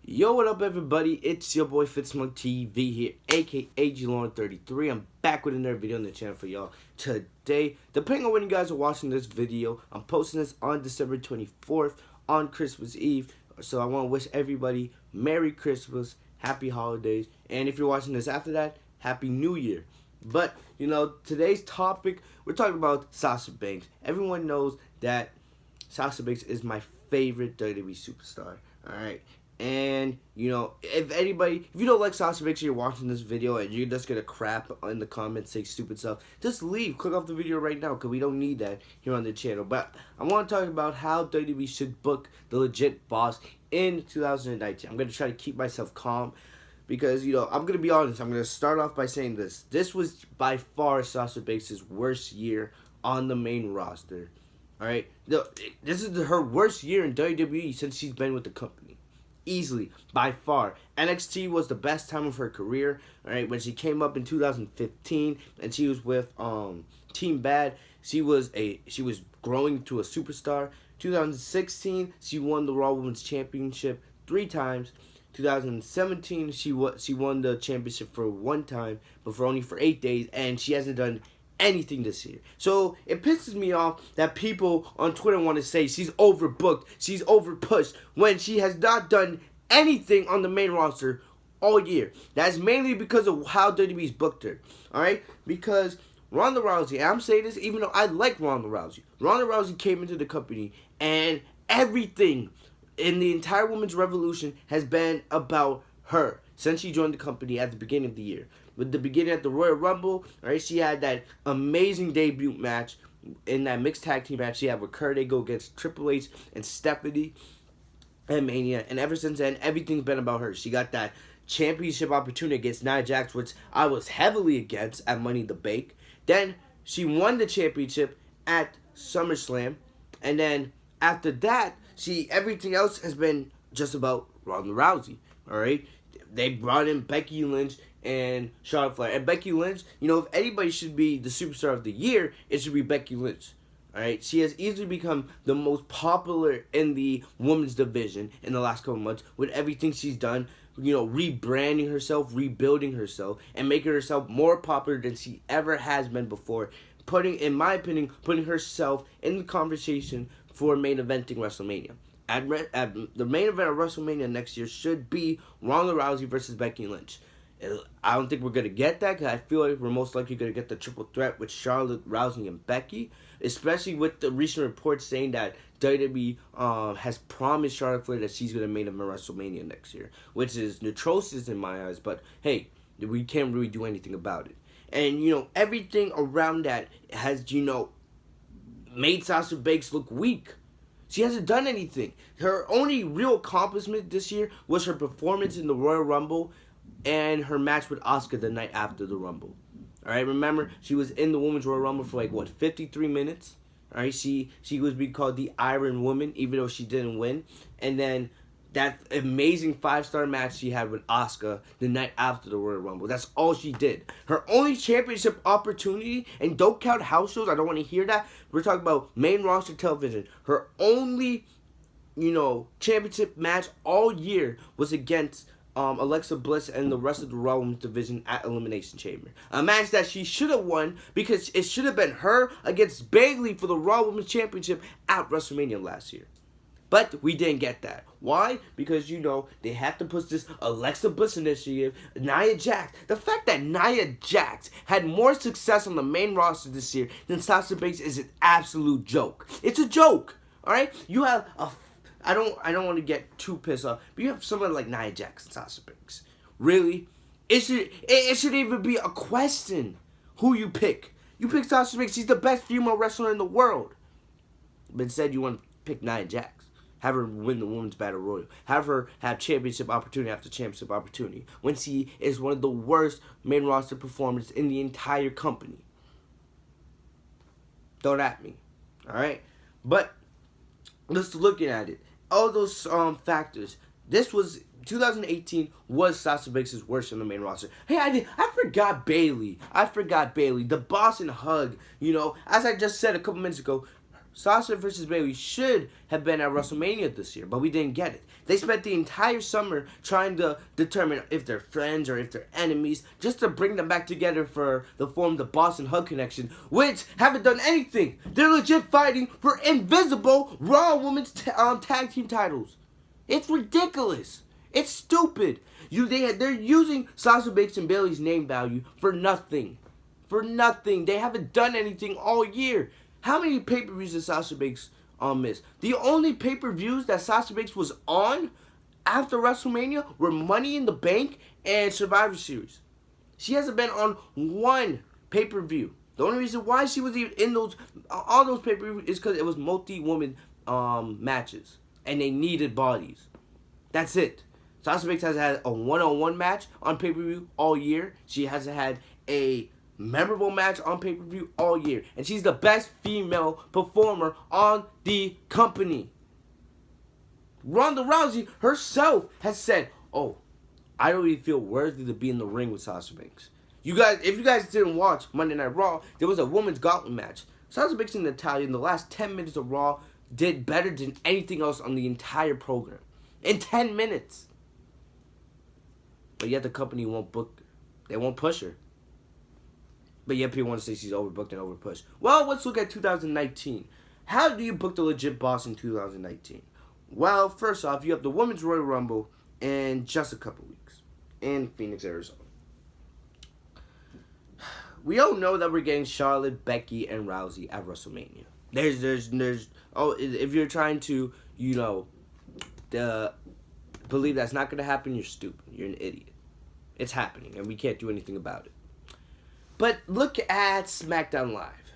Yo, what up, everybody? It's your boy Fitzmug TV here, aka G-Lauren33. I'm back with another video on the channel for y'all today. Depending on when you guys are watching this video, I'm posting this on December 24th on Christmas Eve. So I want to wish everybody Merry Christmas, Happy Holidays, and if you're watching this after that, Happy New Year. But, today's topic, we're talking about Sasha Banks. Everyone knows that Sasha Banks is my favorite WWE superstar, alright? And, if you don't like Sasha Banks, you're watching this video and you're just gonna crap in the comments, say stupid stuff, just leave. Click off the video right now because we don't need that here on the channel. But I want to talk about how WWE should book the legit boss in 2019. I'm gonna try to keep myself calm because, I'm gonna be honest. I'm gonna start off by saying this. This was by far Sasha Banks' worst year on the main roster. Alright? This is her worst year in WWE since she's been with the company. Easily, by far. NXT was the best time of her career, alright, when she came up in 2015 and she was with Team Bad. She was growing to a superstar. 2016, she won the Raw Women's Championship 3 times. 2017, she won the championship for 1 time, but for only 8 days, and she hasn't done anything this year. So it pisses me off that people on Twitter want to say she's overbooked, she's overpushed, when she has not done anything on the main roster all year. That's mainly because of how WWE's booked her. Alright? Because Ronda Rousey, and I'm saying this even though I like Ronda Rousey. Ronda Rousey came into the company and everything in the entire women's revolution has been about her since she joined the company at the beginning of the year. With the beginning at the Royal Rumble, right, she had that amazing debut match in that mixed tag team match she had with Kurt go against Triple H and Stephanie at Mania. And ever since then, everything's been about her. She got that championship opportunity against Nia Jax, which I was heavily against at Money in the Bank. Then she won the championship at SummerSlam. And then after that, everything else has been just about Ronda Rousey. All right? They brought in Becky Lynch and Charlotte Flair. And Becky Lynch, if anybody should be the superstar of the year, it should be Becky Lynch. Alright, she has easily become the most popular in the women's division in the last couple months with everything she's done, rebranding herself, rebuilding herself, and making herself more popular than she ever has been before. In my opinion, putting herself in the conversation for main eventing WrestleMania. At the main event of WrestleMania next year should be Ronda Rousey versus Becky Lynch. I don't think we're going to get that because I feel like we're most likely going to get the triple threat with Charlotte, Rousey, and Becky. Especially with the recent reports saying that WWE has promised Charlotte Flair that she's going to main event WrestleMania next year. Which is atrocious in my eyes, but hey, we can't really do anything about it. And, everything around that has, made Sasha Banks look weak. She hasn't done anything. Her only real accomplishment this year was her performance in the Royal Rumble and her match with Asuka the night after the Rumble. Alright, remember, she was in the Women's Royal Rumble for 53 minutes. Alright, she was being called the Iron Woman, even though she didn't win. And then that amazing 5-star match she had with Asuka the night after the Royal Rumble. That's all she did. Her only championship opportunity, and don't count house shows, I don't want to hear that. We're talking about main roster television. Her only, championship match all year was against Alexa Bliss and the rest of the Raw Women's division at Elimination Chamber. A match that she should have won because it should have been her against Bayley for the Raw Women's Championship at WrestleMania last year. But we didn't get that. Why? Because, they had to push this Alexa Bliss initiative, Nia Jax. The fact that Nia Jax had more success on the main roster this year than Sasha Banks is an absolute joke. It's a joke. Alright? You have I don't want to get too pissed off, but you have someone like Nia Jax and Sasha Banks. Really? It should even be a question who you pick. You pick Sasha Banks. She's the best female wrestler in the world. But instead, you want to pick Nia Jax. Have her win the Women's Battle Royal. Have her have championship opportunity after championship opportunity. When she is one of the worst main roster performers in the entire company. Don't at me. Alright? But, just looking at it. All those factors. 2018 was Sasha Banks' worst on the main roster. Hey, I forgot Bayley. The boss and hug. As I just said a couple minutes ago, Sasha versus Bayley should have been at WrestleMania this year, but we didn't get it. They spent the entire summer trying to determine if they're friends or if they're enemies, just to bring them back together for the form the Boston Hug Connection, which haven't done anything. They're legit fighting for invisible Raw Women's Tag Team titles. It's ridiculous. It's stupid. They're using Sasha Banks and Bayley's name value for nothing. For nothing. They haven't done anything all year. How many pay-per-views did Sasha Banks miss? The only pay-per-views that Sasha Banks was on after WrestleMania were Money in the Bank and Survivor Series. She hasn't been on one pay-per-view. The only reason why she was even in all those pay-per-views is because it was multi-woman matches. And they needed bodies. That's it. Sasha Banks has had a one-on-one match on pay-per-view all year. She hasn't had a memorable match on pay-per-view all year. And she's the best female performer on the company. Ronda Rousey herself has said, oh, I don't even feel worthy to be in the ring with Sasha Banks. If you guys didn't watch Monday Night Raw, there was a women's gauntlet match. Sasha Banks and Natalya in the last 10 minutes of Raw did better than anything else on the entire program. In 10 minutes. But yet the company won't book her. They won't push her. But yet people want to say she's overbooked and overpushed. Well, let's look at 2019. How do you book the legit boss in 2019? Well, first off, you have the Women's Royal Rumble in just a couple weeks in Phoenix, Arizona. We all know that we're getting Charlotte, Becky, and Rousey at WrestleMania. If you're trying to, believe that's not going to happen, you're stupid. You're an idiot. It's happening, and we can't do anything about it. But look at SmackDown Live.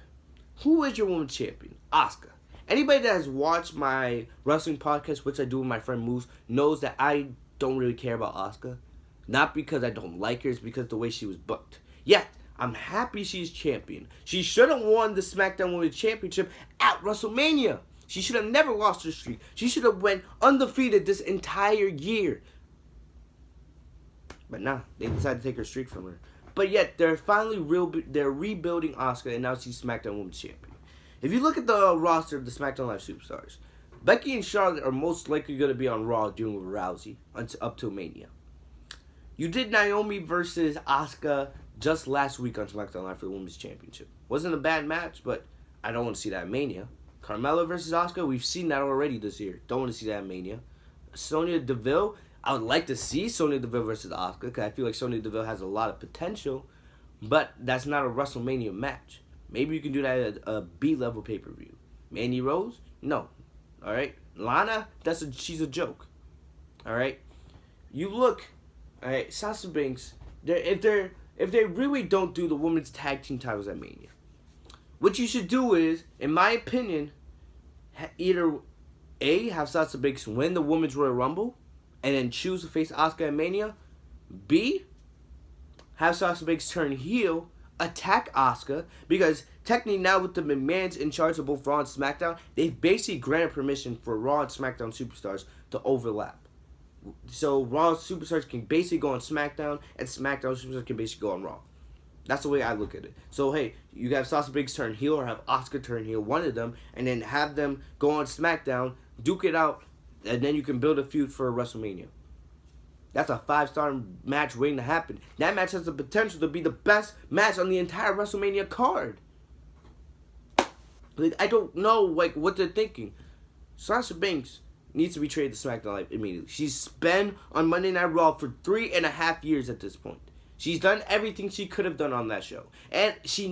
Who is your women's champion? Asuka. Anybody that has watched my wrestling podcast, which I do with my friend Moose, knows that I don't really care about Asuka. Not because I don't like her, it's because of the way she was booked. Yet, I'm happy she's champion. She should have won the SmackDown Women's Championship at WrestleMania. She should have never lost her streak. She should have went undefeated this entire year. But nah, they decided to take her streak from her. But yet, they're rebuilding Asuka, and now she's SmackDown Women's Champion. If you look at the roster of the SmackDown Live Superstars, Becky and Charlotte are most likely going to be on Raw dealing with Rousey up to Mania. You did Naomi versus Asuka just last week on SmackDown Live for the Women's Championship. Wasn't a bad match, but I don't want to see that at Mania. Carmella versus Asuka, we've seen that already this year. Don't want to see that at Mania. Sonya Deville, I would like to see Sonya Deville versus Asuka because I feel like Sonya Deville has a lot of potential, but that's not a WrestleMania match. Maybe you can do that at a B-level pay-per-view. Mandy Rose? No. All right? Lana? She's a joke. All right? You look, all right, Sasha Banks, if they really don't do the women's tag team titles at Mania, what you should do is, in my opinion, either A, have Sasha Banks win the Women's Royal Rumble and then choose to face Asuka at Mania. B, have Sasha Banks turn heel, attack Asuka, because technically now with the McMahons in charge of both Raw and SmackDown, they've basically granted permission for Raw and SmackDown superstars to overlap. So Raw superstars can basically go on SmackDown, and SmackDown superstars can basically go on Raw. That's the way I look at it. So, hey, you have Sasha Banks turn heel or have Asuka turn heel, one of them, and then have them go on SmackDown, duke it out, and then you can build a feud for WrestleMania. That's a 5-star match waiting to happen. That match has the potential to be the best match on the entire WrestleMania card. Like, I don't know what they're thinking. Sasha Banks needs to be traded to SmackDown Live immediately. She's been on Monday Night Raw for 3.5 years at this point. She's done everything she could have done on that show. And she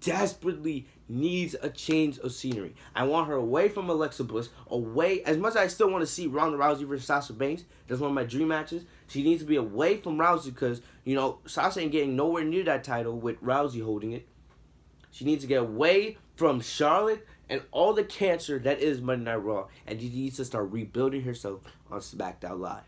desperately needs a change of scenery. I want her away from Alexa Bliss, away, as much as I still want to see Ronda Rousey versus Sasha Banks, that's one of my dream matches, she needs to be away from Rousey because, Sasha ain't getting nowhere near that title with Rousey holding it. She needs to get away from Charlotte and all the cancer that is Monday Night Raw, and she needs to start rebuilding herself on SmackDown Live.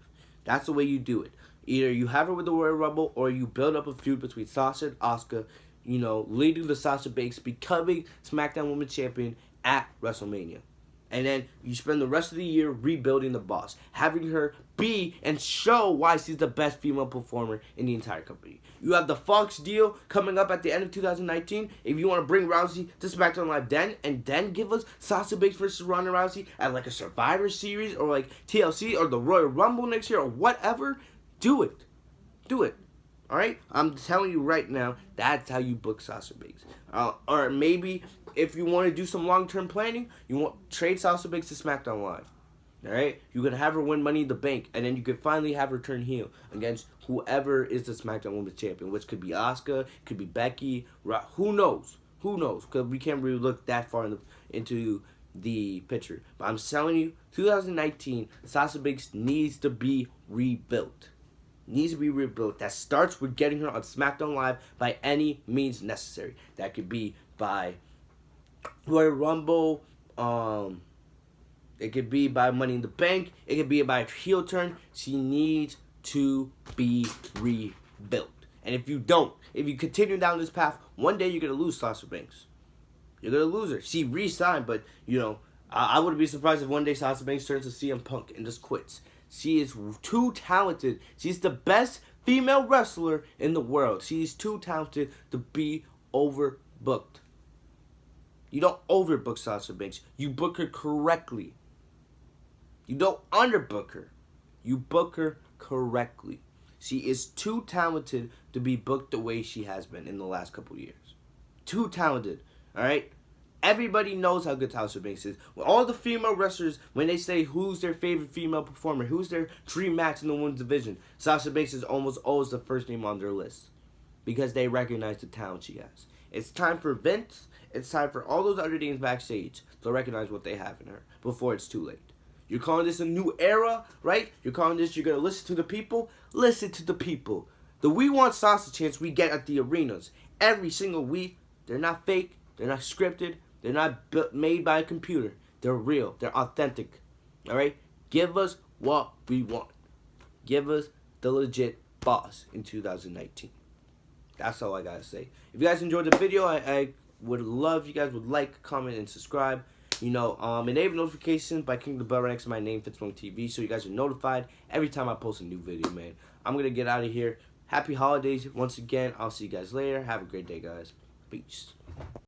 That's the way you do it. Either you have her with the Royal Rumble, or you build up a feud between Sasha and Asuka, leading to Sasha Banks becoming SmackDown Women's Champion at WrestleMania. And then you spend the rest of the year rebuilding the boss, having her be and show why she's the best female performer in the entire company. You have the Fox deal coming up at the end of 2019. If you want to bring Rousey to SmackDown Live then, and then give us Sasha Banks versus Ronda Rousey at like a Survivor Series or like TLC or the Royal Rumble next year or whatever, do it. Do it. Alright? I'm telling you right now, that's how you book Sasha Banks. Or maybe if you want to do some long-term planning, you want trade Sasha Banks to SmackDown Live. Alright? You could have her win Money in the Bank, and then you could finally have her turn heel against whoever is the SmackDown Women's Champion, which could be Asuka, could be Becky, who knows? Who knows? Because we can't really look that far into the picture. But I'm telling you, 2019, Sasha Banks needs to be rebuilt. Needs to be rebuilt. That starts with getting her on SmackDown Live by any means necessary. That could be by Royal Rumble, it could be by Money in the Bank, it could be by a heel turn. She needs to be rebuilt. And if you don't, if you continue down this path, one day you're going to lose Sasha Banks. You're going to lose her. She re-signed, but, you know, I wouldn't be surprised if one day Sasha Banks turns to CM Punk and just quits. She is too talented. She's the best female wrestler in the world. She's too talented to be overbooked. You don't overbook Sasha Banks. You book her correctly. You don't underbook her. You book her correctly. She is too talented to be booked the way she has been in the last couple of years. Too talented. Alright? Everybody knows how good Sasha Banks is. All the female wrestlers, when they say who's their favorite female performer, who's their dream match in the women's division, Sasha Banks is almost always the first name on their list. Because they recognize the talent she has. It's time for Vince. It's time for all those other names backstage to recognize what they have in her before it's too late. You're calling this a new era, right? You're calling this you're going to listen to the people? Listen to the people. The We Want Sasha chants we get at the arenas every single week, they're not fake. They're not scripted. They're not made by a computer. They're real. They're authentic. Alright? Give us what we want. Give us the legit boss in 2019. That's all I gotta say. If you guys enjoyed the video, I would love if you guys would like, comment, and subscribe. You know, enable notifications by clicking the bell right next to my name, Fitzmong TV, so you guys are notified every time I post a new video, man. I'm gonna get out of here. Happy holidays once again. I'll see you guys later. Have a great day, guys. Peace.